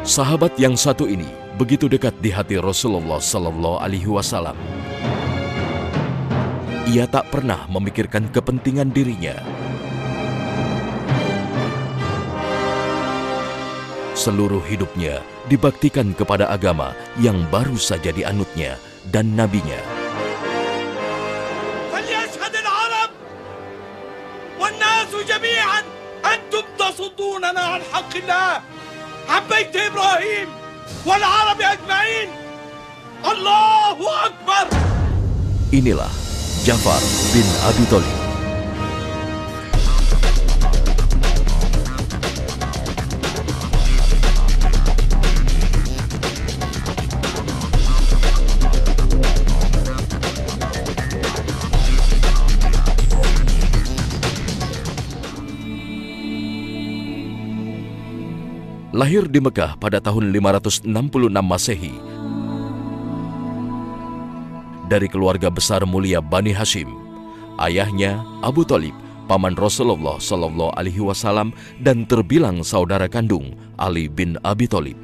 Sahabat yang satu ini begitu dekat di hati Rasulullah Sallallahu Alaihi Wasallam. Ia tak pernah memikirkan kepentingan dirinya. Seluruh hidupnya dibaktikan kepada agama yang baru saja dianutnya dan nabinya. فليشهد العرب والناس جميعا أنتم تصدوننا عن حق الله عن بيت إبراهيم والعرب أجمعين. الله أكبر. Inilah Ja'far bin Abi Thalib. Lahir di Mekah pada tahun 566 Masehi dari keluarga besar mulia Bani Hashim. Ayahnya Abu Thalib, paman Rasulullah Sallallahu Alaihi Wasallam dan terbilang saudara kandung Ali bin Abi Thalib.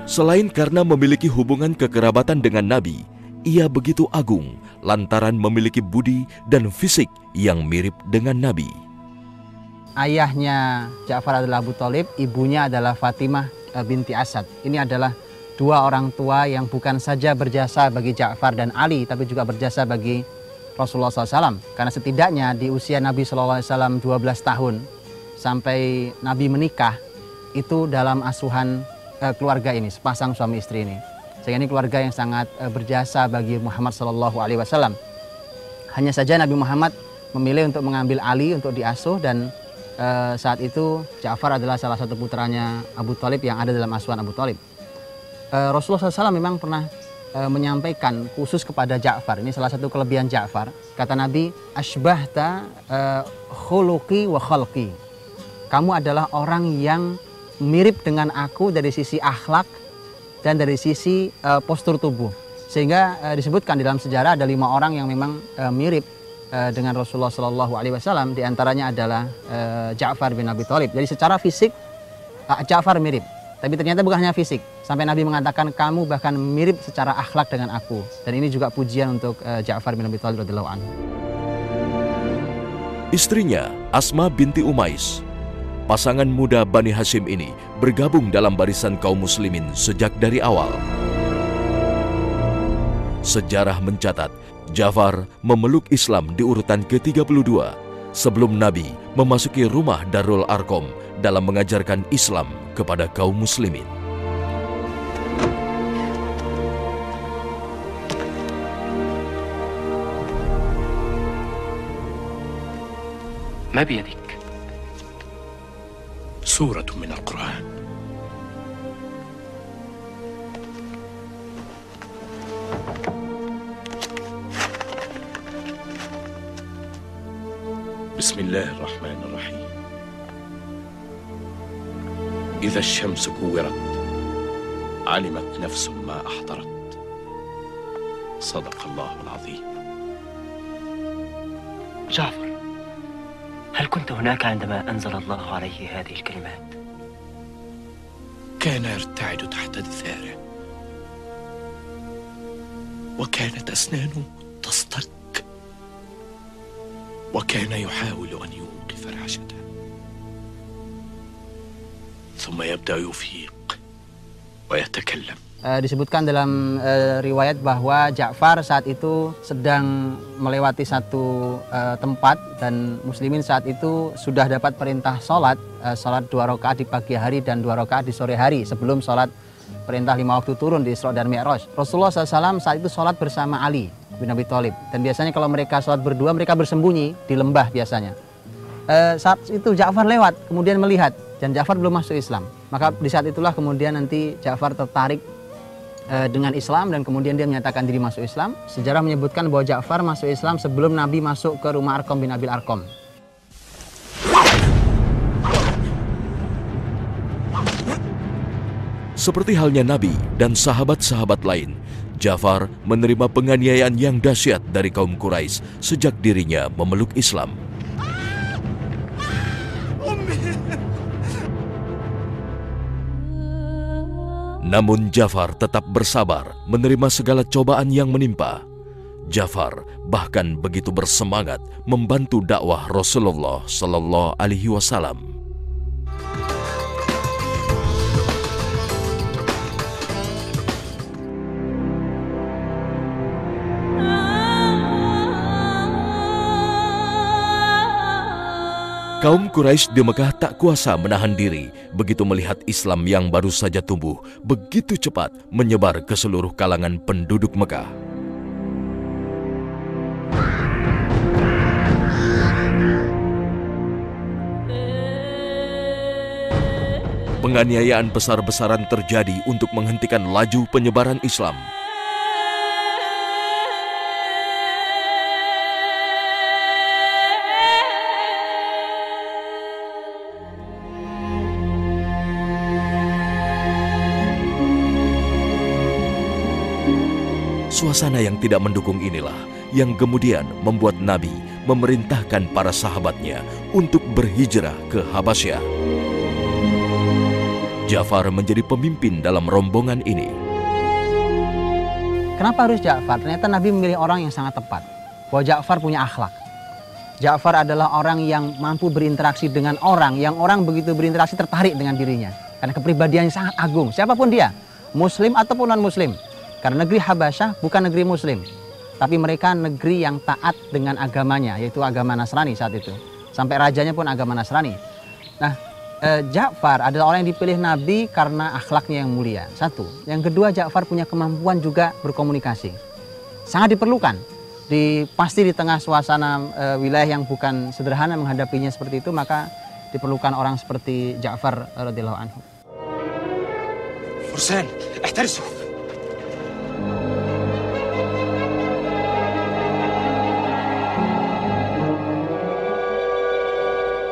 Selain karena memiliki hubungan kekerabatan dengan Nabi, ia begitu agung lantaran memiliki budi dan fisik yang mirip dengan Nabi. Ayahnya Ja'far adalah Abu Thalib, ibunya adalah Fatimah binti Asad. Ini adalah dua orang tua yang bukan saja berjasa bagi Ja'far dan Ali, tapi juga berjasa bagi Rasulullah SAW. Karena setidaknya di usia Nabi SAW 12 tahun sampai Nabi menikah, itu dalam asuhan keluarga ini, sepasang suami istri ini. Sehingga ini keluarga yang sangat berjasa bagi Muhammad SAW. Hanya saja Nabi Muhammad memilih untuk mengambil Ali untuk diasuh, dan saat itu Ja'far adalah salah satu putranya Abu Thalib yang ada dalam asuhan Abu Thalib. Rasulullah SAW memang pernah menyampaikan khusus kepada Ja'far, ini salah satu kelebihan Ja'far. Kata Nabi, "Ashbahta khuluqi wa khalqi." Kamu adalah orang yang mirip dengan aku dari sisi akhlak dan dari sisi postur tubuh. Sehingga disebutkan di dalam sejarah ada 5 orang yang memang mirip dengan Rasulullah Sallallahu Alaihi Wasallam. Di antaranya adalah Ja'far bin Abi Thalib. Jadi secara fisik Ja'far mirip, tapi ternyata bukan hanya fisik. Sampai Nabi mengatakan kamu bahkan mirip secara akhlak dengan aku. Dan ini juga pujian untuk Ja'far bin Abi Thalib radhiyallahu anhu. Istrinya Asma binti Umais. Pasangan muda Bani Hashim ini bergabung dalam barisan kaum muslimin sejak dari awal. Sejarah mencatat Ja'far memeluk Islam di urutan ke-32 sebelum Nabi memasuki rumah Darul Arqam dalam mengajarkan Islam kepada kaum muslimin. ما بيدك؟ سورة من القرآن. بسم الله الرحمن الرحيم. إذا الشمس كورت علمت نفس ما أحضرت. صدق الله العظيم. جعفر، هل كنت هناك عندما أنزل الله عليه هذه الكلمات؟ كان يرتعد تحت دثاره، وكانت أسنانه تصطك، وكان يحاول أن يوقف رعشته، ثم يبدأ يفيق ويتكلم. Disebutkan dalam riwayat bahwa Ja'far saat itu sedang melewati satu tempat, dan muslimin saat itu sudah dapat perintah sholat 2 rakaat di pagi hari dan 2 rakaat di sore hari sebelum sholat perintah 5 waktu turun di Isra dan Mi'raj. Rasulullah SAW saat itu sholat bersama Ali bin Abi Thalib, dan biasanya kalau mereka sholat berdua mereka bersembunyi di lembah biasanya. Saat itu Ja'far lewat kemudian melihat, dan Ja'far belum masuk Islam. Maka di saat itulah kemudian nanti Ja'far tertarik dengan Islam, dan kemudian dia menyatakan diri masuk Islam. Sejarah menyebutkan bahwa Ja'far masuk Islam sebelum Nabi masuk ke rumah Arqam bin Abil Arqam. Seperti halnya Nabi dan sahabat-sahabat lain, Ja'far menerima penganiayaan yang dahsyat dari kaum Quraisy sejak dirinya memeluk Islam. Namun Ja'far tetap bersabar menerima segala cobaan yang menimpa. Ja'far bahkan begitu bersemangat membantu dakwah Rasulullah Sallallahu Alaihi Wasallam. Kaum Quraisy di Mekah tak kuasa menahan diri begitu melihat Islam yang baru saja tumbuh begitu cepat menyebar ke seluruh kalangan penduduk Mekah. Penganiayaan besar-besaran terjadi untuk menghentikan laju penyebaran Islam. Suasana yang tidak mendukung inilah yang kemudian membuat Nabi memerintahkan para sahabatnya untuk berhijrah ke Habasyah. Ja'far menjadi pemimpin dalam rombongan ini. Kenapa harus Ja'far? Ternyata Nabi memilih orang yang sangat tepat. Bahwa Ja'far punya akhlak. Ja'far adalah orang yang mampu berinteraksi dengan orang, yang orang begitu berinteraksi tertarik dengan dirinya. Karena kepribadiannya sangat agung, siapapun dia, muslim ataupun non-muslim. Karena negeri Habasyah bukan negeri muslim, tapi mereka negeri yang taat dengan agamanya, yaitu agama Nasrani saat itu. Sampai rajanya pun agama Nasrani. Nah, Ja'far adalah orang yang dipilih Nabi karena akhlaknya yang mulia. Satu. Yang kedua, Ja'far punya kemampuan juga berkomunikasi. Sangat diperlukan. Pasti di tengah suasana wilayah yang bukan sederhana menghadapinya seperti itu, maka diperlukan orang seperti Ja'far radhiyallahu anhu. فرسان احترسوا.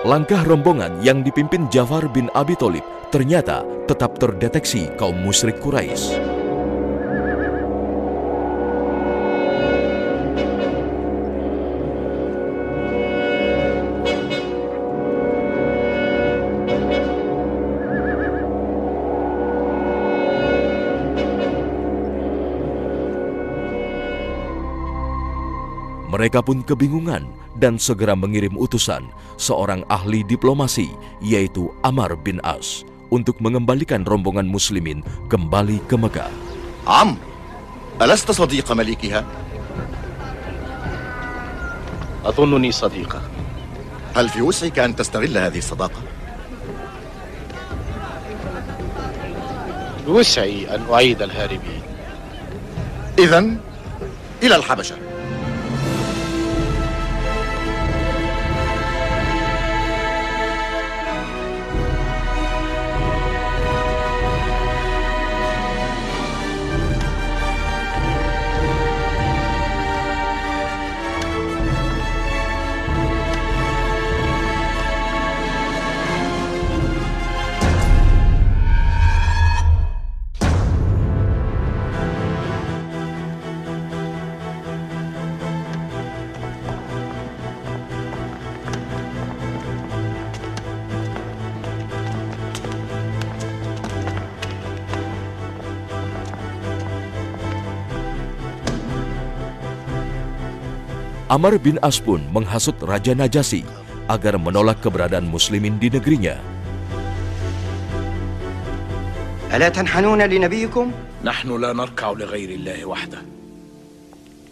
Langkah rombongan yang dipimpin Ja'far bin Abi Thalib ternyata tetap terdeteksi kaum musyrik Quraisy. Mereka pun kebingungan dan segera mengirim utusan seorang ahli diplomasi, yaitu Amr bin As, untuk mengembalikan rombongan muslimin kembali ke Mekah. عمرو، ألست صديق ملكها؟ أظنني صديقة. هل في وسعك أن تستغل هذه الصداقة؟ بوسعي أن أعيد الهاربين. إذن إلى الحبشة. Amr bin As pun menghasut Raja Najasyi agar menolak keberadaan muslimin di negerinya. ألا تنحنون لنبيكم؟ نحن لا نركع لغير الله وحده.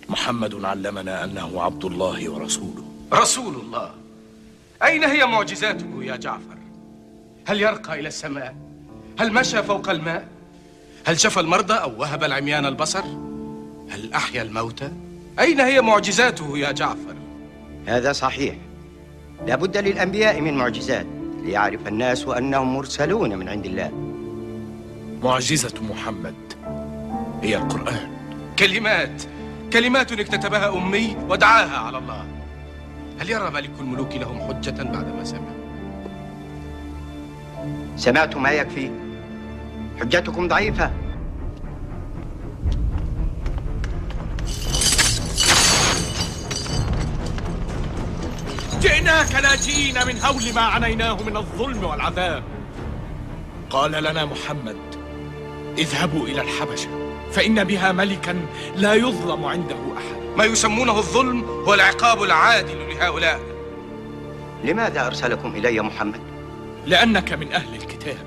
محمد علمنا أنه عبد الله ورسوله. رسول الله؟ أين هي معجزاته يا جعفر؟ هل يرقى إلى السماء؟ هل مشى فوق الماء؟ هل شفى المرضى أو وهب العميان البصر؟ هل أحيا الموتى؟ أين هي معجزاته يا جعفر؟ هذا صحيح. لا بد للأنبياء من معجزات ليعرف الناس أنهم مرسلون من عند الله. معجزة محمد هي القرآن. كلمات اكتتبها أمي ودعاها على الله. هل يرى ملك الملوك لهم حجة بعدما سمع؟ سمعت ما يكفي. حجتكم ضعيفة. جئناك لاجئين من هول ما عنيناه من الظلم والعذاب. قال لنا محمد: اذهبوا إلى الحبشة فإن بها ملكا لا يظلم عنده أحد. ما يسمونه الظلم هو العقاب العادل لهؤلاء. لماذا أرسلكم إلي محمد؟ لأنك من أهل الكتاب،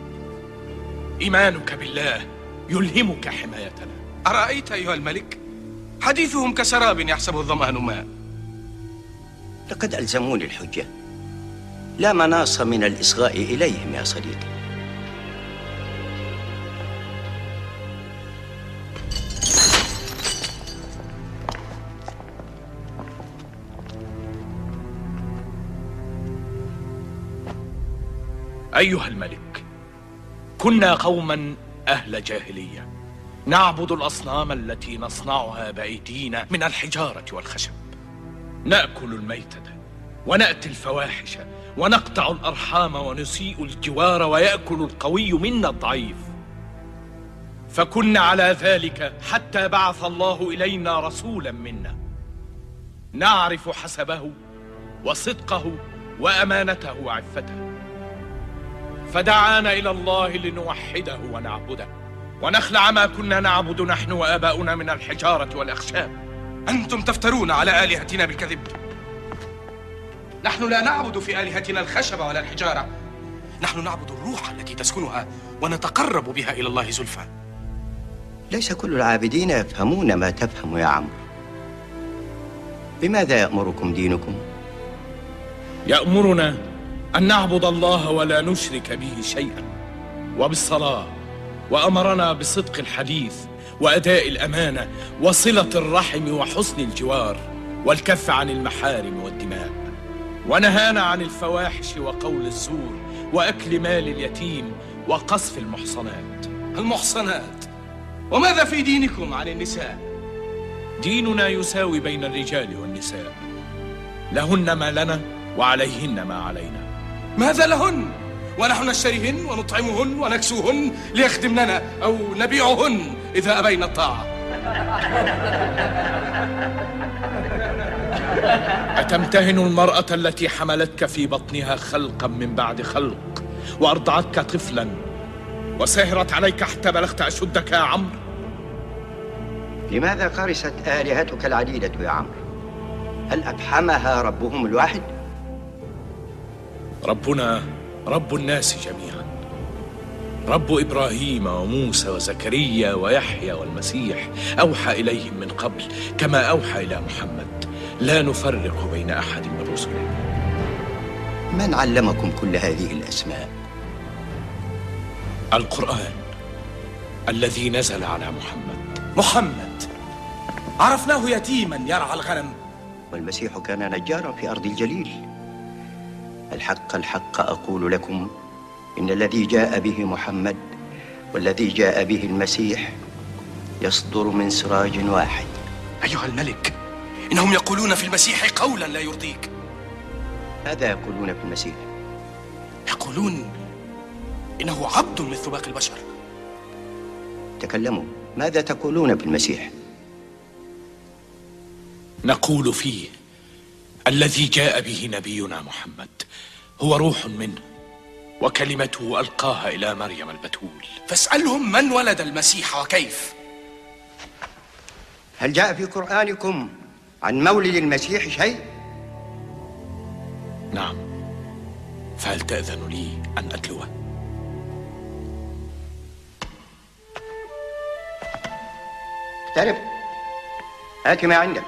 إيمانك بالله يلهمك حمايتنا. أرأيت أيها الملك؟ حديثهم كسراب يحسبه الظمآن ماء. لقد ألزموني الحجة، لا مناص من الإصغاء إليهم يا صديقي. أيها الملك، كنا قوما أهل جاهلية نعبد الأصنام التي نصنعها بأيدينا من الحجارة والخشب، نأكل الميتة ونأتي الفواحش ونقطع الأرحام ونسيء الجوار ويأكل القوي منا الضعيف. فكنا على ذلك حتى بعث الله إلينا رسولا منا نعرف حسبه وصدقه وأمانته وعفته، فدعانا إلى الله لنوحده ونعبده ونخلع ما كنا نعبد نحن وآباؤنا من الحجارة والأخشاب. أنتم تفترون على آلهتنا بالكذب. نحن لا نعبد في آلهتنا الخشب ولا الحجارة، نحن نعبد الروح التي تسكنها ونتقرب بها إلى الله زلفى. ليس كل العابدين يفهمون ما تفهم يا عمرو. بماذا يأمركم دينكم؟ يأمرنا أن نعبد الله ولا نشرك به شيئا، وبالصلاة، وأمرنا بصدق الحديث وأداء الأمانة وصلة الرحم وحسن الجوار والكف عن المحارم والدماء، ونهانا عن الفواحش وقول الزور وأكل مال اليتيم وقذف المحصنات. المحصنات؟ وماذا في دينكم عن النساء؟ ديننا يساوي بين الرجال والنساء، لهن ما لنا وعليهن ما علينا. ماذا لهن؟ ونحن نشتريهن ونطعمهن ونكسوهن ليخدمننا أو نبيعهن إذا أبينا الطاعة. أتمتهن المرأة التي حملتك في بطنها خلقا من بعد خلق وأرضعتك طفلا وسهرت عليك حتى بلغت أشدك يا عمرو؟ لماذا قرست آلهتك العديدة يا عمرو؟ هل أفحمها ربهم الواحد؟ ربنا رب الناس جميعا، رب إبراهيم وموسى وزكريا ويحيى والمسيح، أوحى إليهم من قبل كما أوحى إلى محمد، لا نفرق بين أحد من رسله. من علمكم كل هذه الأسماء؟ القرآن الذي نزل على محمد. محمد عرفناه يتيما يرعى الغنم، والمسيح كان نجارا في أرض الجليل. الحق أقول لكم إن الذي جاء به محمد والذي جاء به المسيح يصدر من سراج واحد. أيها الملك، إنهم يقولون في المسيح قولا لا يرضيك. ماذا يقولون في المسيح؟ يقولون إنه عبد مثل باقي البشر. تكلموا، ماذا تقولون في المسيح؟ نقول فيه الذي جاء به نبينا محمد هو روح منه وكلمته ألقاها إلى مريم البتول. فاسألهم من ولد المسيح وكيف. هل جاء في قرآنكم عن مولد المسيح شيء؟ نعم، فهل تأذن لي أن أتلوه؟ اقترب، هات ما عندك.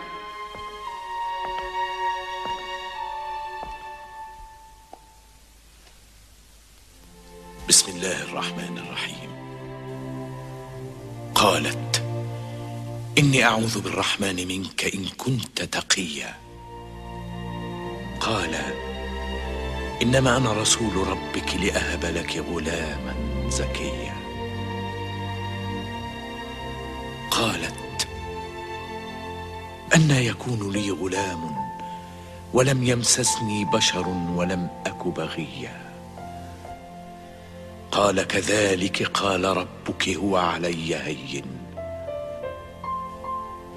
بسم الله الرحمن الرحيم. قالت: إني أعوذ بالرحمن منك إن كنت تقيا. قال: إنما أنا رسول ربك لأهب لك غلاما زكيا. قالت: أنى يكون لي غلام ولم يمسسني بشر ولم أك بغيا. قال: كذلك قال ربك هو علي هين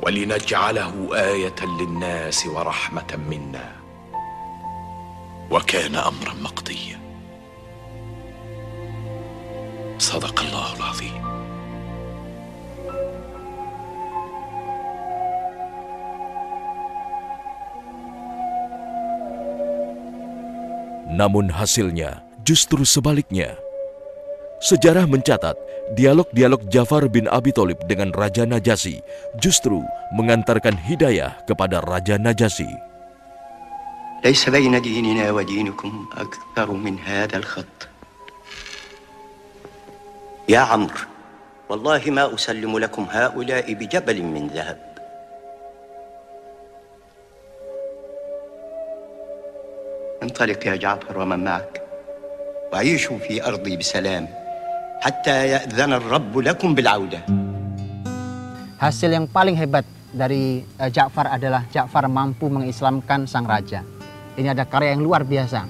ولنجعله آية للناس ورحمة منا وكان أمرا مقضيا. صدق الله العظيم. Namun hasilnya justru sebaliknya. Sejarah mencatat, dialog-dialog Ja'far bin Abi Thalib dengan Raja Najasyi justru mengantarkan hidayah kepada Raja Najasyi. ليس بين ديننا ودينكم أكثر من هذا الخط. يا عمرو، والله ما أسلم لكم هؤلاء بجبل من ذهب. انطلق يا جعفر ومن معك وعيشوا في أرضي بسلام حتى يأذن الرب لكم بالعودة. Hasil yang paling hebat dari Ja'far adalah Ja'far mampu mengislamkan sang raja. Ini ada karya yang luar biasa.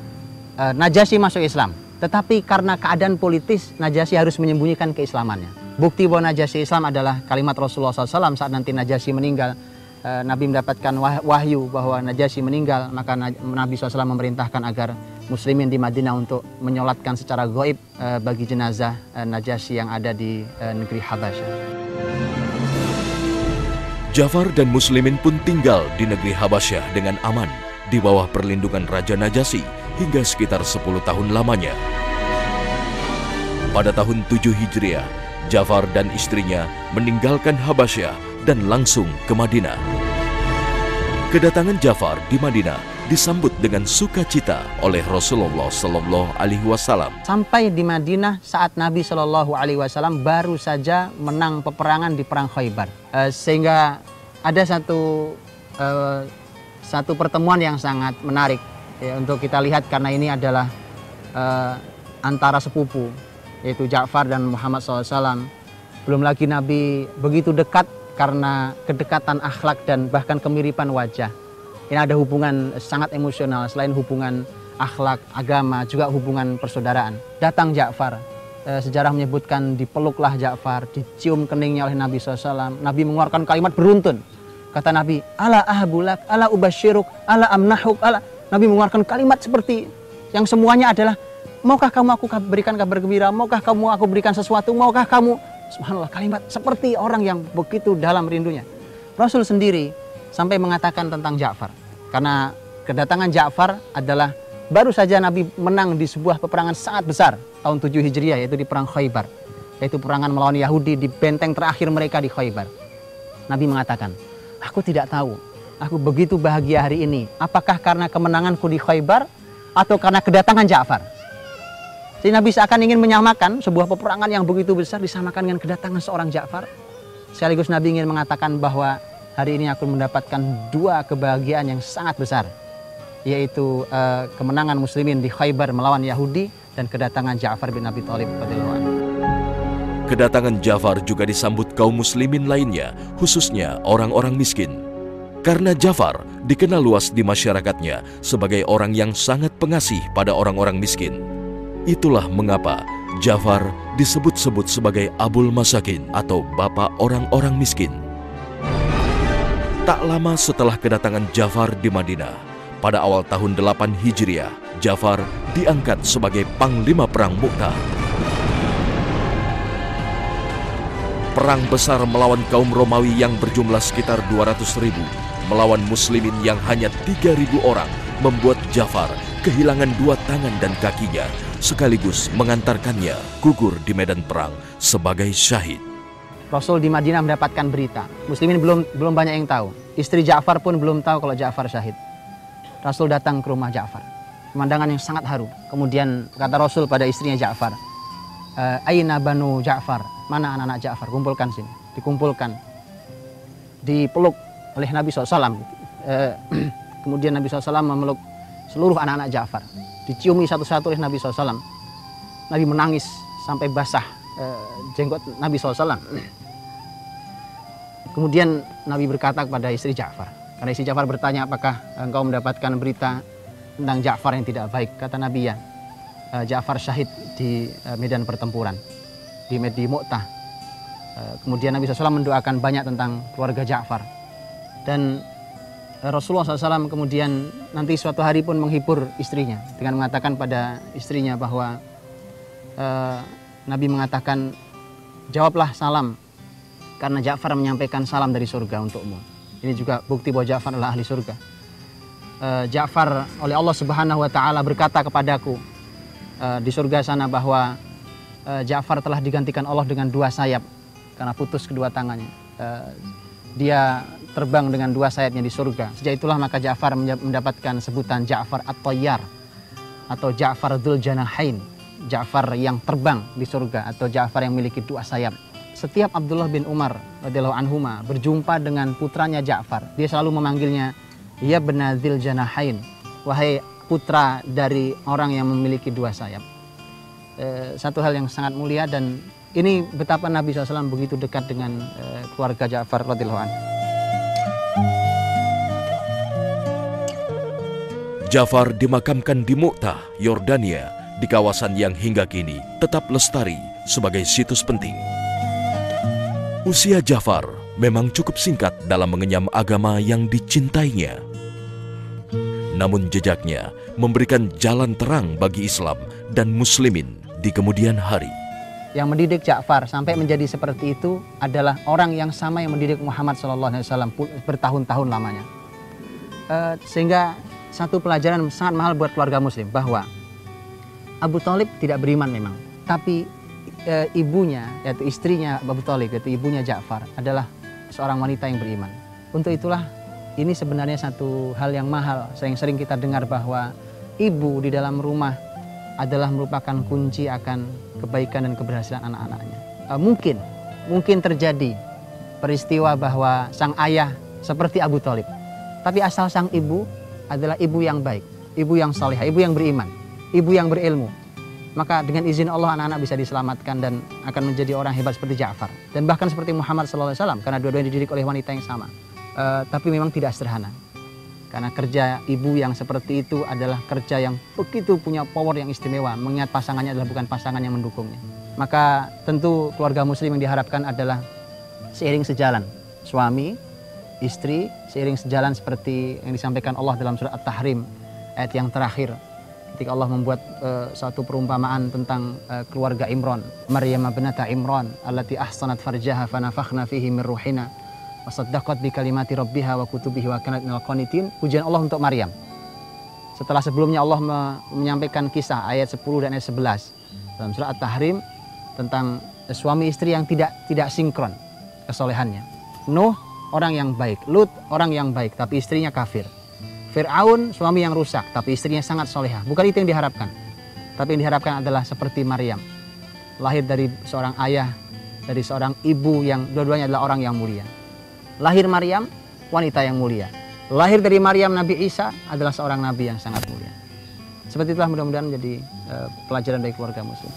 Najasyi masuk Islam, tetapi karena keadaan politis Najasyi harus menyembunyikan keislamannya. Bukti bahwa Najasyi Islam adalah kalimat Rasulullah SAW saat nanti Najasyi meninggal. Nabi mendapatkan wahyu bahwa Najasyi meninggal, maka Nabi SAW memerintahkan agar muslimin di Madinah untuk menyolatkan secara gaib bagi jenazah Najasyi yang ada di negeri Habasyah. Ja'far dan muslimin pun tinggal di negeri Habasyah dengan aman di bawah perlindungan Raja Najasyi hingga sekitar 10 tahun lamanya. Pada tahun 7 Hijriah, Ja'far dan istrinya meninggalkan Habasyah dan langsung ke Madinah. Kedatangan Ja'far di Madinah disambut dengan sukacita oleh Rasulullah Sallallahu Alaihi Wasallam. Sampai di Madinah saat Nabi Sallallahu Alaihi Wasallam baru saja menang peperangan di perang Khaybar, sehingga ada satu pertemuan yang sangat menarik ya, untuk kita lihat karena ini adalah antara sepupu, yaitu Ja'far dan Muhammad SAW. Belum lagi Nabi begitu dekat karena kedekatan akhlak dan bahkan kemiripan wajah. Ini ada hubungan sangat emosional, selain hubungan akhlak, agama, juga hubungan persaudaraan. Datang Ja'far, sejarah menyebutkan dipeluklah Ja'far, dicium keningnya oleh Nabi SAW. Nabi mengeluarkan kalimat beruntun. Kata Nabi, ala ahbulak, ala ubashiruk, ala amnahuk, ala. Nabi mengeluarkan kalimat seperti yang semuanya adalah, maukah kamu aku berikan kabar gembira, maukah kamu aku berikan sesuatu, maukah kamu, subhanallah, kalimat seperti orang yang begitu dalam rindunya. Rasul sendiri sampai mengatakan tentang Ja'far, karena kedatangan Ja'far adalah baru saja Nabi menang di sebuah peperangan sangat besar tahun 7 Hijriah, yaitu di perang Khaybar, yaitu peperangan melawan Yahudi di benteng terakhir mereka di Khaybar. Nabi mengatakan, aku tidak tahu, aku begitu bahagia hari ini, apakah karena kemenanganku di Khaybar atau karena kedatangan Ja'far. Jadi Nabi seakan ingin menyamakan sebuah peperangan yang begitu besar disamakan dengan kedatangan seorang Ja'far. Sekaligus Nabi ingin mengatakan bahwa hari ini aku mendapatkan dua kebahagiaan yang sangat besar, yaitu kemenangan muslimin di Khaybar melawan Yahudi dan kedatangan Ja'far bin Abi Thalib radhiyallahu anhu. Kedatangan Ja'far juga disambut kaum muslimin lainnya, khususnya orang-orang miskin. Karena Ja'far dikenal luas di masyarakatnya sebagai orang yang sangat pengasih pada orang-orang miskin. Itulah mengapa Ja'far disebut-sebut sebagai Abul Masakin atau Bapak Orang-orang Miskin. Tak lama setelah kedatangan Ja'far di Madinah, pada awal tahun 8 Hijriah, Ja'far diangkat sebagai Panglima Perang Mu'tah. Perang besar melawan kaum Romawi yang berjumlah sekitar 200.000 melawan muslimin yang hanya 3.000 orang membuat Ja'far kehilangan 2 tangan dan kakinya, sekaligus mengantarkannya gugur di medan perang sebagai syahid. Rasul di Madinah mendapatkan berita, muslimin belum banyak yang tahu. Istri Ja'far pun belum tahu kalau Ja'far syahid. Rasul datang ke rumah Ja'far, pemandangan yang sangat haru. Kemudian kata Rasul pada istrinya Ja'far, Aina banu Ja'far, mana anak-anak Ja'far, kumpulkan sini. Dikumpulkan, dipeluk oleh Nabi SAW. Kemudian Nabi SAW memeluk seluruh anak-anak Ja'far, diciumi satu-satu oleh Nabi SAW. Nabi menangis sampai basah jenggot Nabi SAW. Kemudian Nabi berkata kepada istri Ja'far, karena istri Ja'far bertanya, apakah engkau mendapatkan berita tentang Ja'far yang tidak baik? Kata Nabi, ya, Ja'far syahid di medan pertempuran, di Mu'tah. Kemudian Nabi SAW mendoakan banyak tentang keluarga Ja'far. Dan Rasulullah SAW kemudian nanti suatu hari pun menghibur istrinya dengan mengatakan pada istrinya bahwa Nabi mengatakan, jawablah salam karena Ja'far menyampaikan salam dari surga untukmu. Ini juga bukti bahwa Ja'far adalah ahli surga. Ja'far oleh Allah Subhanahu wa taala berkata kepadaku di surga sana bahwa Ja'far telah digantikan Allah dengan 2 sayap karena putus kedua tangannya. Dia terbang dengan 2 sayapnya di surga. Sejak itulah maka Ja'far mendapatkan sebutan Ja'far At-Tayyar atau Ja'far Dzul Janahain, Ja'far yang terbang di surga atau Ja'far yang memiliki 2 sayap. Setiap Abdullah bin Umar radhiyallahu anhuma berjumpa dengan putranya Ja'far, dia selalu memanggilnya ya bna Dzil Janahain, wahai putra dari orang yang memiliki 2 sayap. Satu hal yang sangat mulia, dan ini betapa Nabi SAW begitu dekat dengan keluarga Ja'far radhiyallahu anhu. Ja'far dimakamkan di Mu'tah, Yordania, di kawasan yang hingga kini tetap lestari sebagai situs penting. Usia Ja'far memang cukup singkat dalam mengenyam agama yang dicintainya. Namun jejaknya memberikan jalan terang bagi Islam dan Muslimin di kemudian hari. Yang mendidik Ja'far sampai menjadi seperti itu adalah orang yang sama yang mendidik Muhammad SAW bertahun-tahun lamanya. Sehingga satu pelajaran sangat mahal buat keluarga muslim bahwa Abu Thalib tidak beriman memang, tapi ibunya, yaitu istrinya Abu Thalib, yaitu ibunya Ja'far adalah seorang wanita yang beriman. Untuk itulah ini sebenarnya satu hal yang mahal. Sering kita dengar bahwa ibu di dalam rumah adalah merupakan kunci akan kebaikan dan keberhasilan anak-anaknya. Mungkin terjadi peristiwa bahwa sang ayah seperti Abu Thalib, tapi asal sang ibu adalah ibu yang baik, ibu yang salihah, ibu yang beriman, ibu yang berilmu. Maka dengan izin Allah anak-anak bisa diselamatkan dan akan menjadi orang hebat seperti Ja'far. Dan bahkan seperti Muhammad SAW, karena dua-duanya dididik oleh wanita yang sama. Tapi memang tidak sederhana. Karena kerja ibu yang seperti itu adalah kerja yang begitu punya power yang istimewa. Mengingat pasangannya adalah bukan pasangan yang mendukungnya. Maka tentu keluarga muslim yang diharapkan adalah seiring sejalan. Suami, istri, seiring sejalan seperti yang disampaikan Allah dalam surat At-Tahrim, ayat yang terakhir. Ketika Allah membuat suatu perumpamaan tentang keluarga Imran. Maryam binata Imran, allati ahsanat farjaha fanafakhna fihi min ruhina. Wasaddaqat bi kalimati rabbiha wa kutubihi wa kanat minal qanitin. Pujian Allah untuk Maryam. Setelah sebelumnya Allah menyampaikan kisah ayat 10 dan ayat 11 dalam surat At-Tahrim tentang suami istri yang tidak sinkron kesolehannya. Nuh orang yang baik, Lut orang yang baik tapi istrinya kafir. Fir'aun suami yang rusak tapi istrinya sangat solehah. Bukan itu yang diharapkan. Tapi yang diharapkan adalah seperti Maryam, lahir dari seorang ayah, dari seorang ibu yang dua-duanya adalah orang yang mulia. Lahir Maryam, wanita yang mulia. Lahir dari Maryam, Nabi Isa adalah seorang nabi yang sangat mulia. Seperti itulah mudah-mudahan menjadi pelajaran bagi keluarga muslim.